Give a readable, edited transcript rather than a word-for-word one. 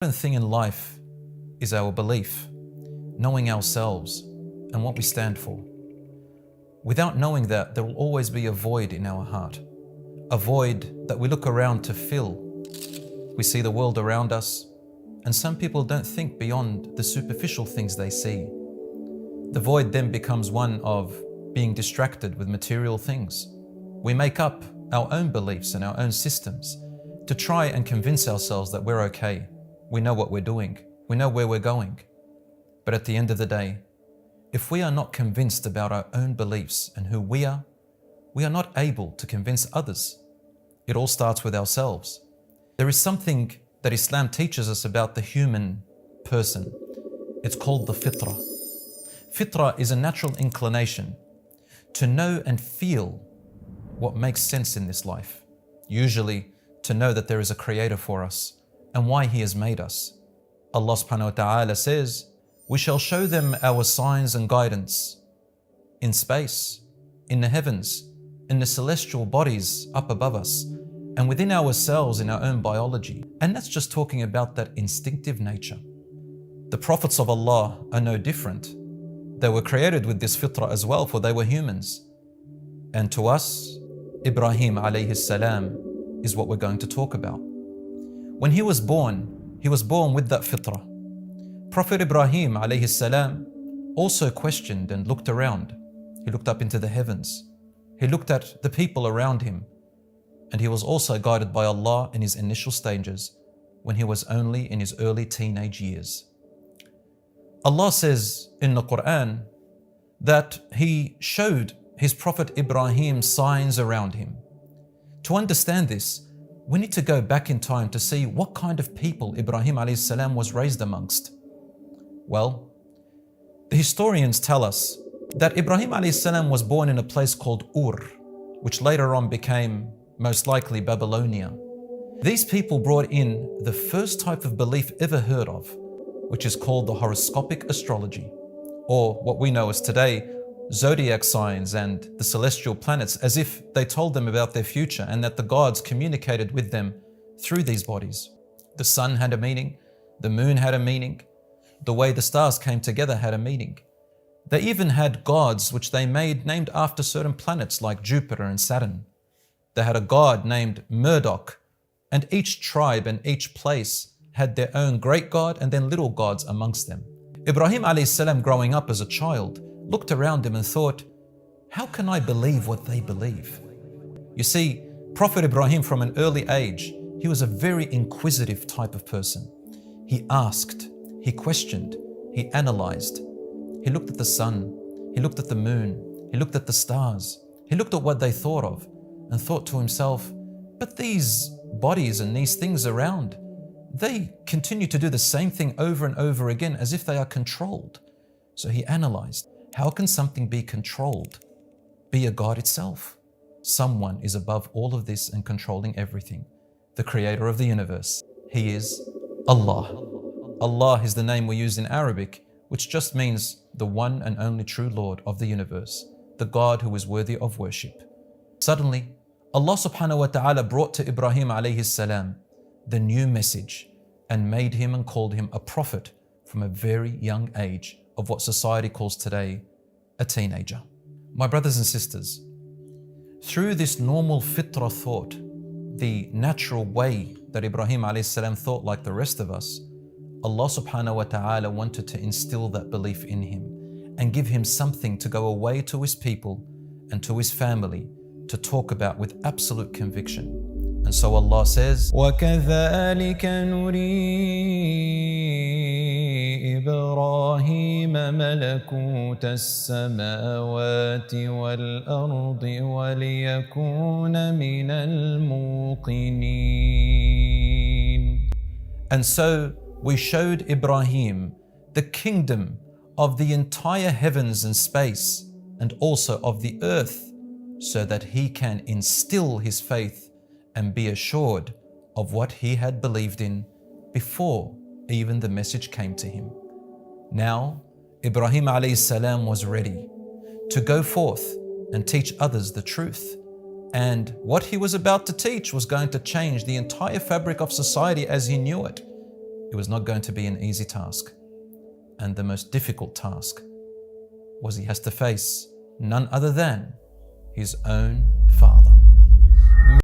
important thing in life is our belief, knowing ourselves and what we stand for. Without knowing that, there will always be a void in our heart, a void that we look around to fill. We see the world around us, and some people don't think beyond the superficial things they see. The void then becomes one of being distracted with material things. We make up our own beliefs and our own systems to try and convince ourselves that we're okay. We know what we're doing. We know where we're going. But at the end of the day, if we are not convinced about our own beliefs and who we are not able to convince others. It all starts with ourselves. There is something that Islam teaches us about the human person. It's called the Fitra. Fitra is a natural inclination to know and feel what makes sense in this life. Usually to know that there is a creator for us and why he has made us. Allah subhanahu wa ta'ala says, "We shall show them our signs and guidance in space, in the heavens, in the celestial bodies up above us, and within ourselves in our own biology." And that's just talking about that instinctive nature. The prophets of Allah are no different. They were created with this fitra as well, for they were humans. And to us, Ibrahim alayhi salam is what we're going to talk about. When he was born with that fitra. Prophet Ibrahim alayhi salam also questioned and looked around. He looked up into the heavens. He looked at the people around him. And he was also guided by Allah in his initial stages when he was only in his early teenage years. Allah says in the Quran that he showed his Prophet Ibrahim signs around him. To understand this, we need to go back in time to see what kind of people Ibrahim alayhi salam was raised amongst. Well, the historians tell us that Ibrahim alayhi salam was born in a place called Ur, which later on became most likely Babylonia. These people brought in the first type of belief ever heard of, which is called the horoscopic astrology, or what we know as today, zodiac signs and the celestial planets, as if they told them about their future and that the gods communicated with them through these bodies. The sun had a meaning, the moon had a meaning, the way the stars came together had a meaning. They even had gods which they made named after certain planets like Jupiter and Saturn. They had a god named Murdoch, and each tribe and each place had their own great god and then little gods amongst them. Ibrahim alayhi salam, growing up as a child, looked around him and thought, how can I believe what they believe? You see, Prophet Ibrahim from an early age, he was a very inquisitive type of person. He asked, he questioned, he analyzed. He looked at the sun, he looked at the moon, he looked at the stars, he looked at what they thought of and thought to himself, but these bodies and these things around, they continue to do the same thing over and over again as if they are controlled. So he analyzed, how can something be controlled? Be a God itself. Someone is above all of this and controlling everything. The creator of the universe. He is Allah. Allah is the name we use in Arabic, which just means the one and only true Lord of the universe, the God who is worthy of worship. Suddenly, Allah subhanahu wa ta'ala brought to Ibrahim alayhi salam the new message and made him and called him a prophet from a very young age of what society calls today a teenager. My brothers and sisters, through this normal fitra thought, the natural way that Ibrahim alayhi salam thought like the rest of us, Allah subhanahu wa ta'ala wanted to instill that belief in him and give him something to go away to his people and to his family to talk about with absolute conviction. And so Allah says, وَكَذَلِكَ نُرِي إِبْرَاهِيمَ مَلَكُوتَ السَّمَاوَاتِ وَالْأَرْضِ وَلِيَكُونَ مِنَ الْمُوقِنِينَ. And so we showed Ibrahim the kingdom of the entire heavens and space and also of the earth, so that he can instill his faith and be assured of what he had believed in before even the message came to him. Now, Ibrahim alayhi salam was ready to go forth and teach others the truth. And what he was about to teach was going to change the entire fabric of society as he knew it. It was not going to be an easy task. And the most difficult task was he has to face none other than his own